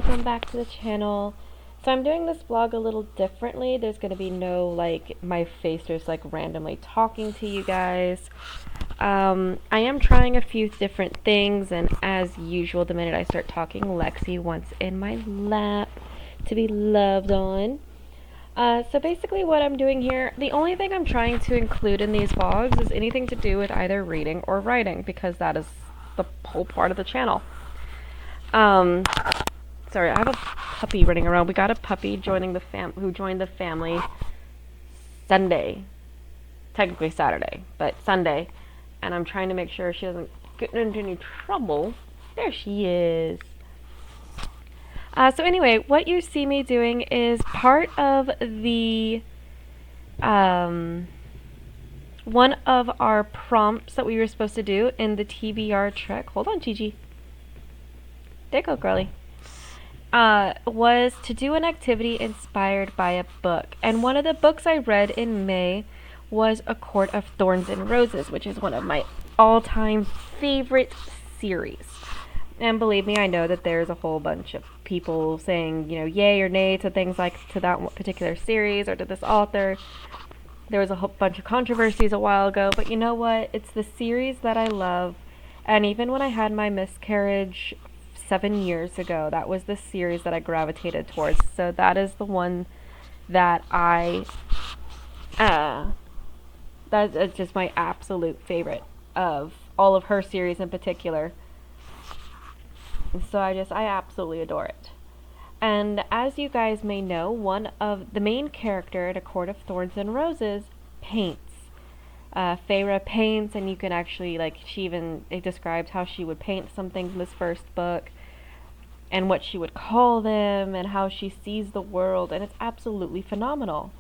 welcome back to the channel. So I'm doing this vlog a little differently. There's going to be no, my face just, randomly talking to you guys. I am trying a few different things, and as usual, the minute I start talking, Lexi wants in my lap to be loved on. So basically what I'm doing here, the only thing I'm trying to include in these vlogs is anything to do with either reading or writing, because that is the whole part of the channel. Sorry, I have a puppy running around. We got a puppy joining who joined the family Sunday. Technically Saturday, but Sunday. And I'm trying to make sure she doesn't get into any trouble. There she is. So anyway, what you see me doing is part of the, one of our prompts that we were supposed to do in the TBR Trek. Hold on, Gigi. There you go, girly. Was to do an activity inspired by a book. And one of the books I read in May was A Court of Thorns and Roses, which is one of my all-time favorite series. And believe me, I know that there's a whole bunch of people saying, yay or nay to things to that particular series or to this author. There was a whole bunch of controversies a while ago, but you know what? It's the series that I love. And even when I had my miscarriage 7 years ago, that was the series that I gravitated towards. So that is the one that that's just my absolute favorite of all of her series in particular. So I absolutely adore it. And as you guys may know, one of the main character in A Court of Thorns and Roses paints. Feyre paints, and you can actually, it describes how she would paint some things in this first book, and what she would call them, and how she sees the world, and it's absolutely phenomenal.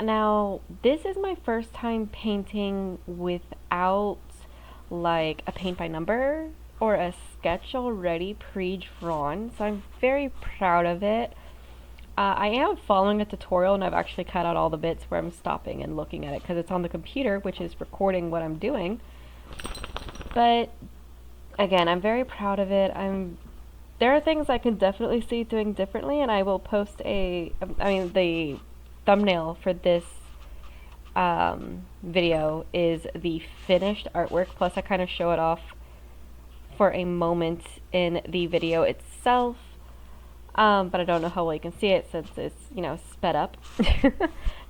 Now, this is my first time painting without, a paint by number, or a sketch already pre-drawn, so I'm very proud of it. I am following a tutorial, and I've actually cut out all the bits where I'm stopping and looking at it, because it's on the computer, which is recording what I'm doing. But, again, I'm very proud of it. There are things I can definitely see doing differently, and I will post the thumbnail for this video is the finished artwork, plus I kind of show it off for a moment in the video itself, but I don't know how well you can see it since it's, sped up.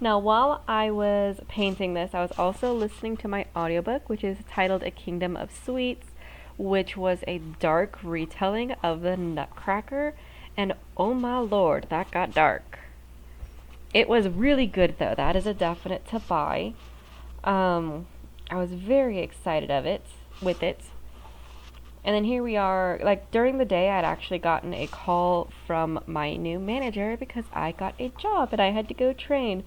Now, while I was painting this, I was also listening to my audiobook, which is titled A Kingdom of Sweets, which was a dark retelling of the Nutcracker, and oh my lord, that got dark. It was really good, though. That is a definite to buy. I was very excited with it. And then here we are, during the day, I'd actually gotten a call from my new manager because I got a job and I had to go train,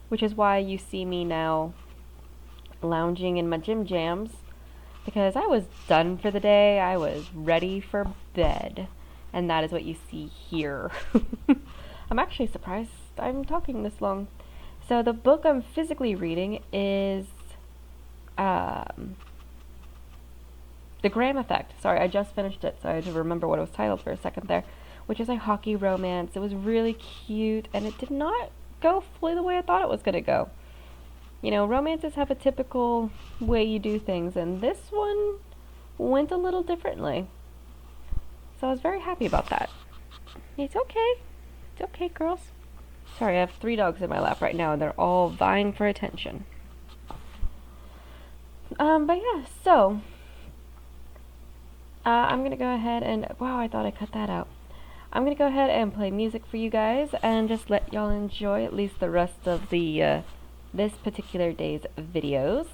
which is why you see me now lounging in my gym jams, because I was done for the day. I was ready for bed, and that is what you see here. I'm actually surprised I'm talking this long. So the book I'm physically reading is The Graham Effect. Sorry, I just finished it, so I had to remember what it was titled for a second there, which is a hockey romance. It was really cute, and it did not go fully the way I thought it was going to go. Romances have a typical way you do things, and this one went a little differently. So I was very happy about that. It's okay. It's okay, girls. Sorry, I have 3 dogs in my lap right now, and they're all vying for attention. But yeah, so I'm going to go ahead and... Wow, I thought I cut that out. I'm going to go ahead and play music for you guys and just let y'all enjoy at least the rest of the this particular day's videos.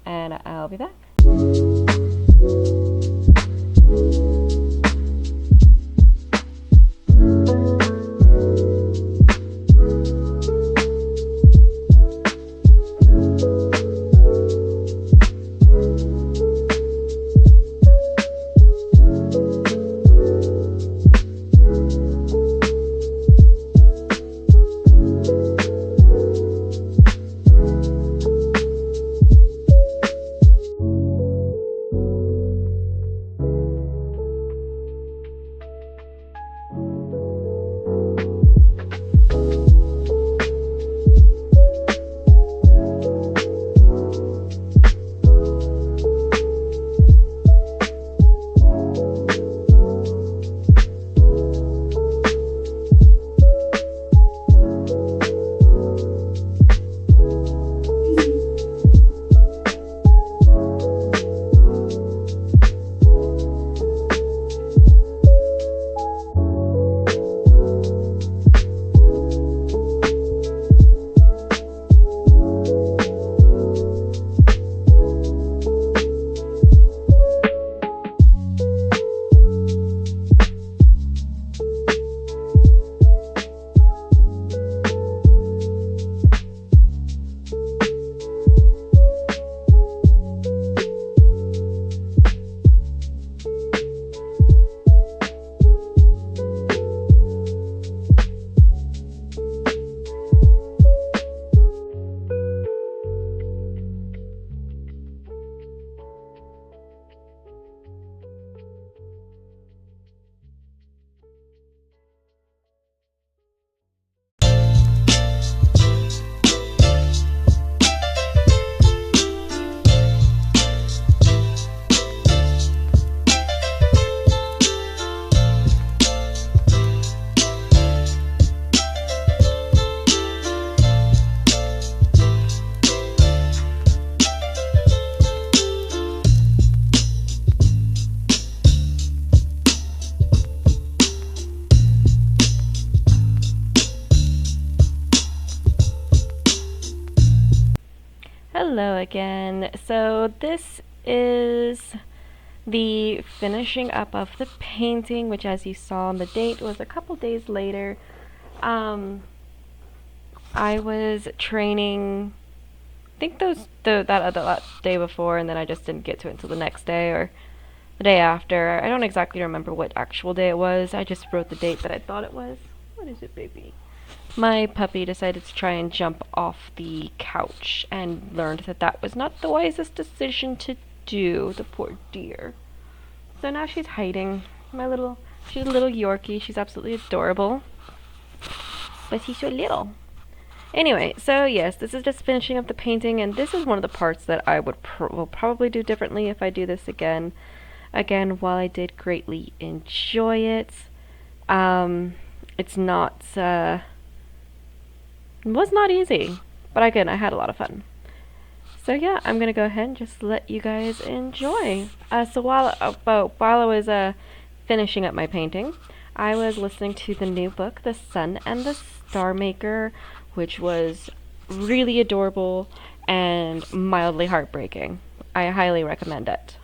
And I'll be back. Hello again. So this is the finishing up of the painting, which, as you saw on the date, was a couple days later. I was training, I think that day before, and then I just didn't get to it until the next day or the day after. I don't exactly remember what actual day it was. I just wrote the date that I thought it was. What is it, baby? My puppy decided to try and jump off the couch and learned that that was not the wisest decision to do, the poor dear. So now she's hiding. She's a little Yorkie. She's absolutely adorable. But she's so little. Anyway, so yes, this is just finishing up the painting, and this is one of the parts that I will probably do differently if I do this again. Again, while I did greatly enjoy it, it's not, it was not easy, but again, I had a lot of fun. So yeah, I'm gonna go ahead and just let you guys enjoy. So while I was finishing up my painting, I was listening to the new book, The Sun and the Star Maker, which was really adorable and mildly heartbreaking. I highly recommend it.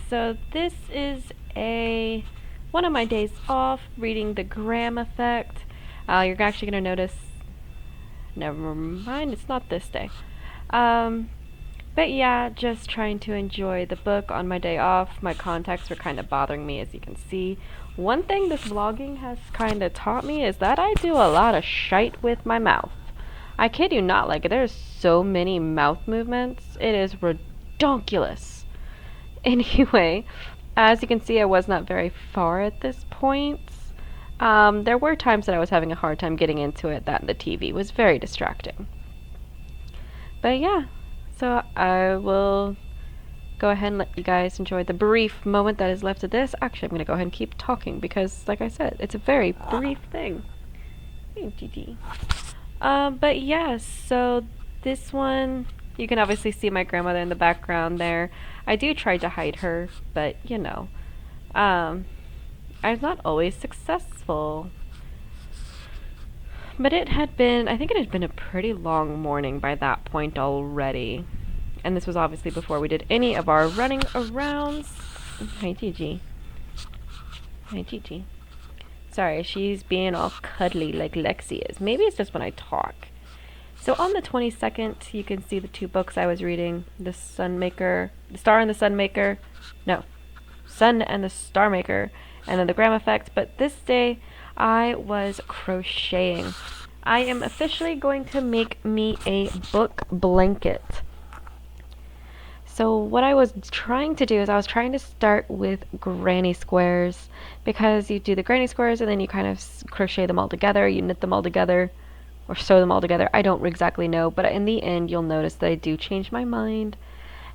so this is one of my days off reading The Graham Effect. You're actually going to notice, never mind, it's not this day. But yeah, just trying to enjoy the book on my day off. My contacts were kind of bothering me, as you can see. One thing this vlogging has kind of taught me is that I do a lot of shite with my mouth. I kid you not, like, there's so many mouth movements. It is redonkulous. Anyway, as you can see, I was not very far at this point. There were times that I was having a hard time getting into it, that the TV was very distracting. But yeah, so I will go ahead and let you guys enjoy the brief moment that is left of this. Actually, I'm going to go ahead and keep talking because, like I said, it's a very brief thing. Hey, GG. But yeah, so this one, you can obviously see my grandmother in the background there. I do try to hide her, but you know, I'm not always successful. But I think it had been a pretty long morning by that point already. And this was obviously before we did any of our running arounds. Hi, Gigi. Hi, Gigi. Sorry, she's being all cuddly like Lexi is. Maybe it's just when I talk. So on the 22nd, you can see the two books I was reading. The Star and the Sunmaker. No. Sun and the Star Maker. And then The Graham Effect. But this day, I was crocheting. I am officially going to make me a book blanket. So what I was trying to do is I was trying to start with granny squares, because you do the granny squares and then you kind of crochet them all together, you knit them all together, or sew them all together. I don't exactly know, but in the end you'll notice that I do change my mind.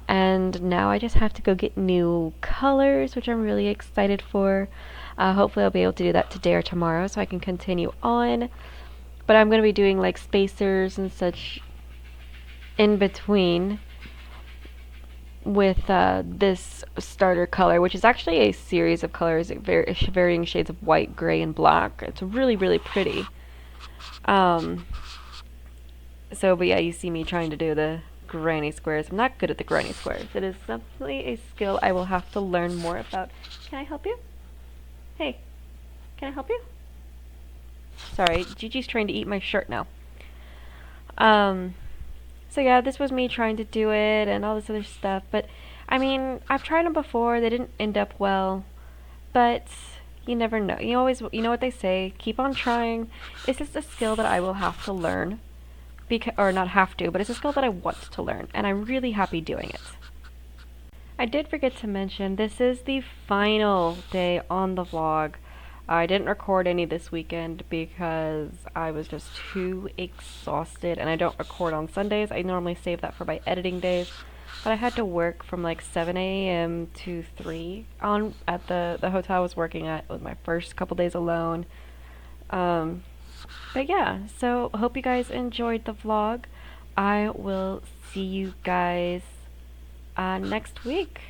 And now I just have to go get new colors, which I'm really excited for. Hopefully I'll be able to do that today or tomorrow so I can continue on. But I'm going to be doing like spacers and such in between with this starter color, which is actually a series of colors, varying shades of white, gray, and black. It's really, really pretty. But yeah, you see me trying to do the granny squares. I'm not good at the granny squares. It is definitely a skill I will have to learn more about. Can I help you? Hey, can I help you? Sorry, Gigi's trying to eat my shirt now. So yeah, this was me trying to do it and all this other stuff, but I mean, I've tried them before, they didn't end up well, but you never know. You know what they say, keep on trying. It's just a skill that I will have to learn, or not have to, but it's a skill that I want to learn, and I'm really happy doing it. I did forget to mention, this is the final day on the vlog. I didn't record any this weekend because I was just too exhausted, and I don't record on Sundays. I normally save that for my editing days, but I had to work from like 7 a.m. to 3 at the hotel I was working at. It was my first couple days alone. But yeah, so hope you guys enjoyed the vlog. I will see you guys next week.